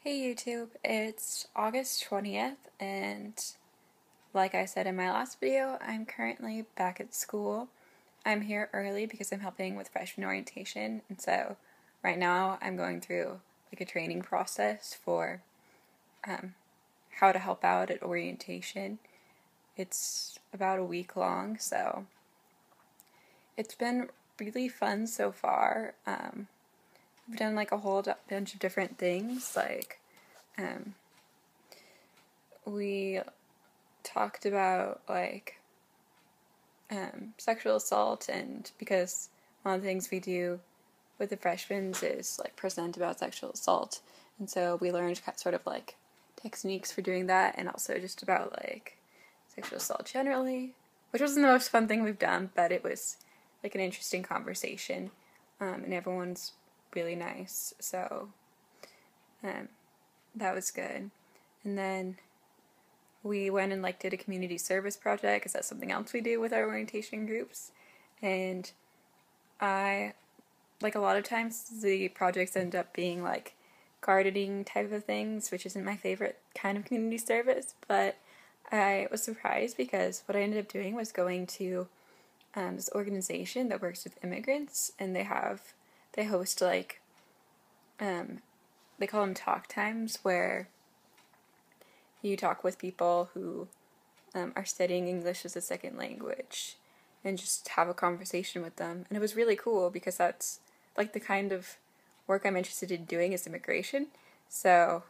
Hey YouTube, it's August 20th, and like I said in my last video, I'm currently back at school. I'm here early because I'm helping with freshman orientation, and so right now I'm going through like a training process for how to help out at orientation. It's about a week long, so it's been really fun so far. We've done like a whole bunch of different things, like we talked about sexual assault, and because one of the things we do with the freshmen is like present about sexual assault, and so we learned sort of like techniques for doing that, and also just about like sexual assault generally, which wasn't the most fun thing we've done, but it was like an interesting conversation, and everyone's really nice, so that was good. And then we went and did a community service project, because that's something else we do with our orientation groups. And a lot of times the projects end up being like gardening type of things, which isn't my favorite kind of community service, but I was surprised because what I ended up doing was going to this organization that works with immigrants, and they host they call them talk times, where you talk with people who are studying English as a second language and just have a conversation with them. And it was really cool because that's like the kind of work I'm interested in doing is immigration. So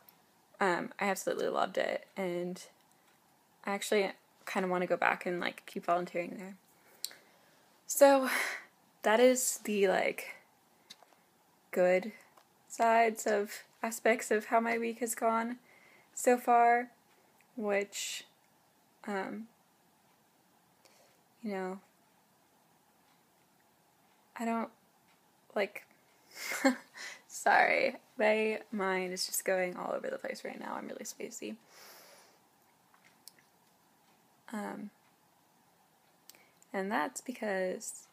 I absolutely loved it, and I actually kind of want to go back and keep volunteering there. So that is the good sides of aspects of how my week has gone so far, which I don't sorry, my mind is just going all over the place right now. I'm really spacey. And that's because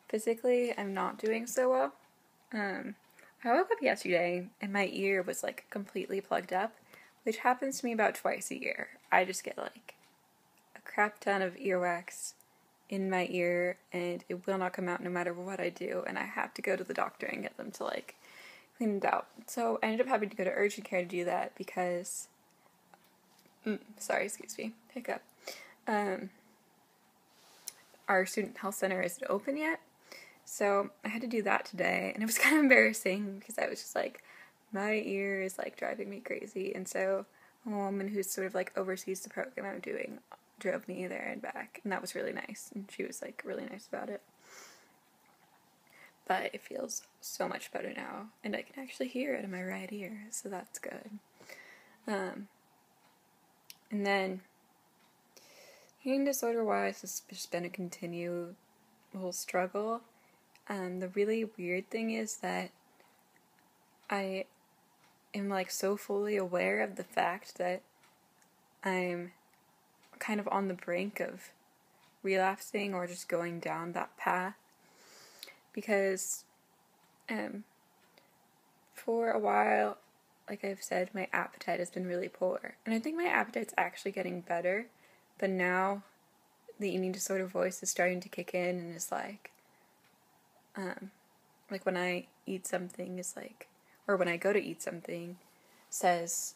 physically I'm not doing so well. I woke up yesterday and my ear was completely plugged up, which happens to me about twice a year. I just get a crap ton of earwax in my ear, and it will not come out no matter what I do, and I have to go to the doctor and get them to clean it out. So I ended up having to go to urgent care to do that because hiccup. Our student health center isn't open yet, so I had to do that today, and it was kind of embarrassing because I was just my ear is driving me crazy, and so a woman who sort of oversees the program I'm doing drove me there and back, and that was really nice, and she was really nice about it. But it feels so much better now, and I can actually hear it in my right ear, so that's good. And then eating disorder wise, it's just been a continual struggle. The really weird thing is that I am so fully aware of the fact that I'm kind of on the brink of relapsing or just going down that path, because for a while, like I've said, my appetite has been really poor, and I think my appetite's actually getting better, but now the eating disorder voice is starting to kick in, and is when I eat something, or when I go to eat something, says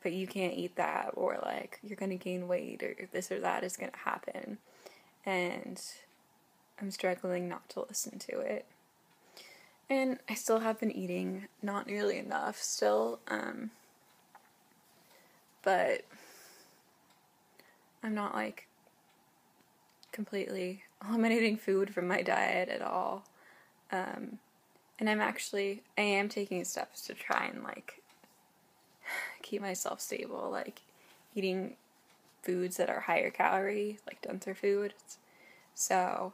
but you can't eat that, or you're gonna gain weight, or this or that is gonna happen, and I'm struggling not to listen to it. And I still have been eating not nearly enough still, but I'm not completely eliminating food from my diet at all. And I am taking steps to try and keep myself stable, eating foods that are higher calorie, denser foods. So,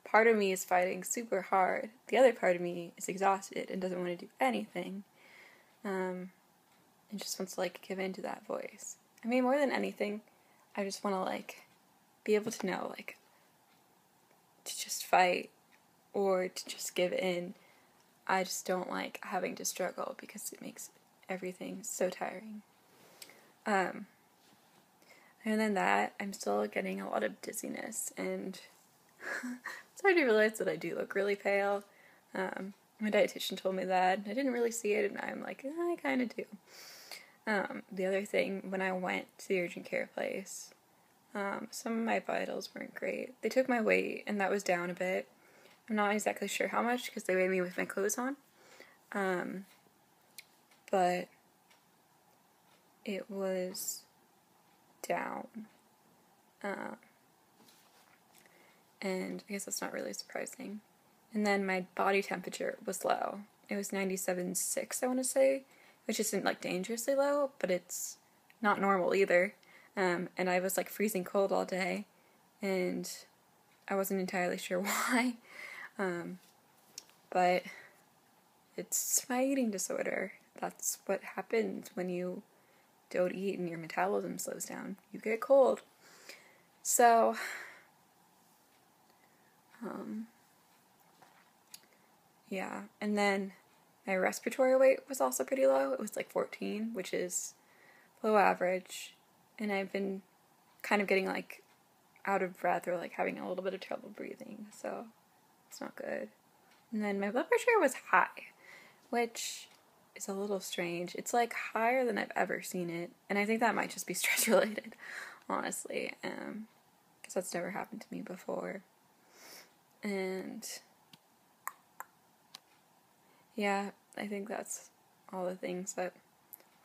part of me is fighting super hard. The other part of me is exhausted and doesn't want to do anything. And just wants to give in to that voice. I mean, more than anything, I just want to be able to know to just fight or to just give in. I just don't like having to struggle because it makes everything so tiring. Other than that, I'm still getting a lot of dizziness, and it's hard to realize that I do look really pale. My dietitian told me that. I didn't really see it, and I'm like, I kind of do. The other thing, when I went to the urgent care place, some of my vitals weren't great. They took my weight, and that was down a bit. I'm not exactly sure how much, because they weighed me with my clothes on. But it was down. And I guess that's not really surprising. And then my body temperature was low. It was 97.6, I want to say, which isn't like dangerously low, but it's not normal either. And I was like freezing cold all day, and I wasn't entirely sure why. But it's my eating disorder. That's what happens when you don't eat and your metabolism slows down. You get cold. So, yeah. And then my respiratory rate was also pretty low. It was like 14, which is below average. And I've been kind of getting like out of breath or like having a little bit of trouble breathing. So it's not good. And then my blood pressure was high, which is a little strange. It's like higher than I've ever seen it. And I think that might just be stress related, honestly. Because that's never happened to me before. And yeah, I think that's all the things that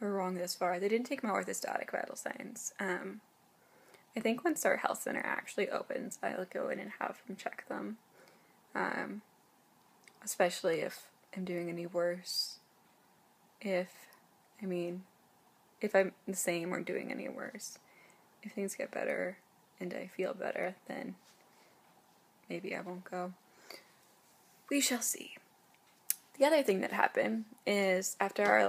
were wrong this far. They didn't take my orthostatic vital signs. I think once our health center actually opens, I'll go in and have them check them. Especially if I'm doing any worse. If I'm the same or doing any worse. If things get better and I feel better, then maybe I won't go. We shall see. The other thing that happened is after our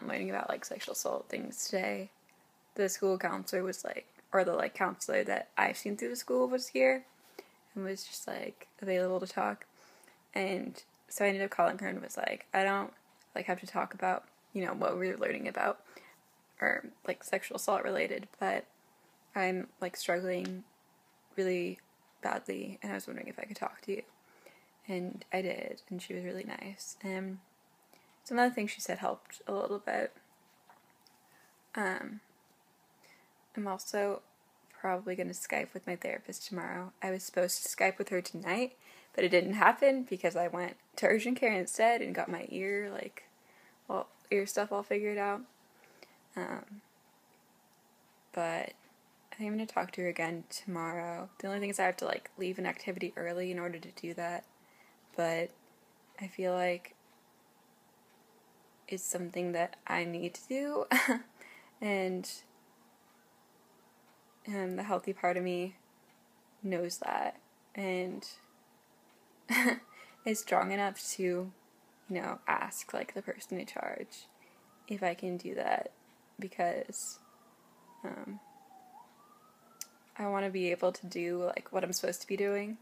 learning about sexual assault things today, the school counselor was or the counselor that I've seen through the school was here and was just available to talk. And so I ended up calling her and was like, I don't have to talk about what we were learning about or sexual assault related, but I'm struggling really badly, and I was wondering if I could talk to you. And I did, and she was really nice. And some other things she said helped a little bit. I'm also probably going to Skype with my therapist tomorrow. I was supposed to Skype with her tonight, but it didn't happen because I went to urgent care instead and got my ear stuff all figured out. But I think I'm going to talk to her again tomorrow. The only thing is I have to leave an activity early in order to do that. But I feel like it's something that I need to do. And the healthy part of me knows that. And is strong enough to, ask the person in charge if I can do that. Because I want to be able to do what I'm supposed to be doing,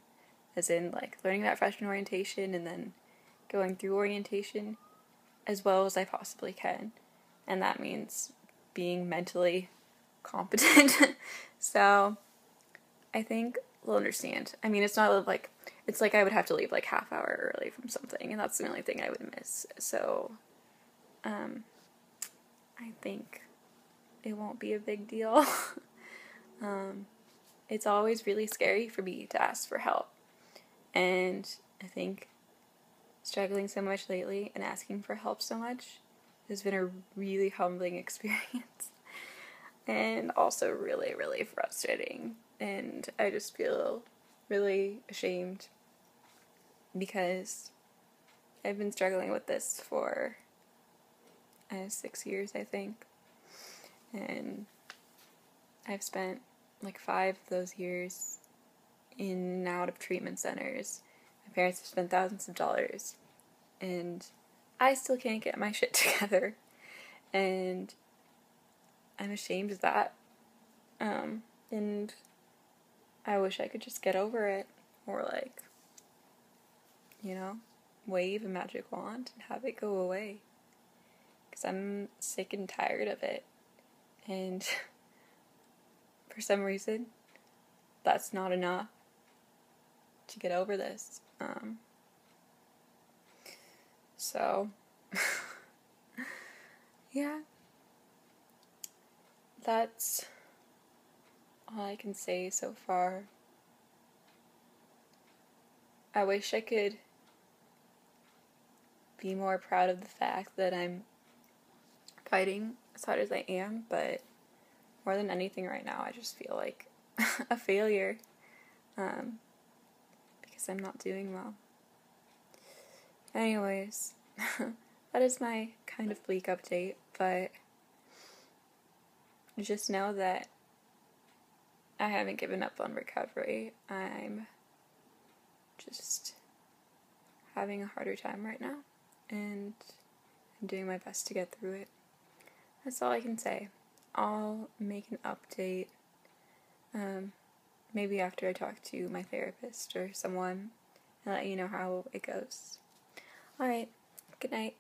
as in learning that freshman orientation and then going through orientation as well as I possibly can, and that means being mentally competent. So I think they'll understand. I mean, it's not it's I would have to leave half hour early from something, and that's the only thing I would miss. So I think it won't be a big deal. It's always really scary for me to ask for help. And I think struggling so much lately and asking for help so much has been a really humbling experience. And also really, really frustrating. And I just feel really ashamed because I've been struggling with this for 6 years, I think. And I've spent 5 of those years in and out of treatment centers. My parents have spent thousands of dollars, and I still can't get my shit together, and I'm ashamed of that, and I wish I could just get over it, or like, you know, wave a magic wand and have it go away. Because I'm sick and tired of it. And for some reason, that's not enough to get over this. So, yeah, that's all I can say so far. I wish I could be more proud of the fact that I'm fighting as hard as I am, but more than anything right now, I just feel like a failure, because I'm not doing well. Anyways, that is my kind of bleak update, but just know that I haven't given up on recovery. I'm just having a harder time right now, and I'm doing my best to get through it. That's all I can say. I'll make an update, maybe after I talk to my therapist or someone, and let you know how it goes. Alright, good night.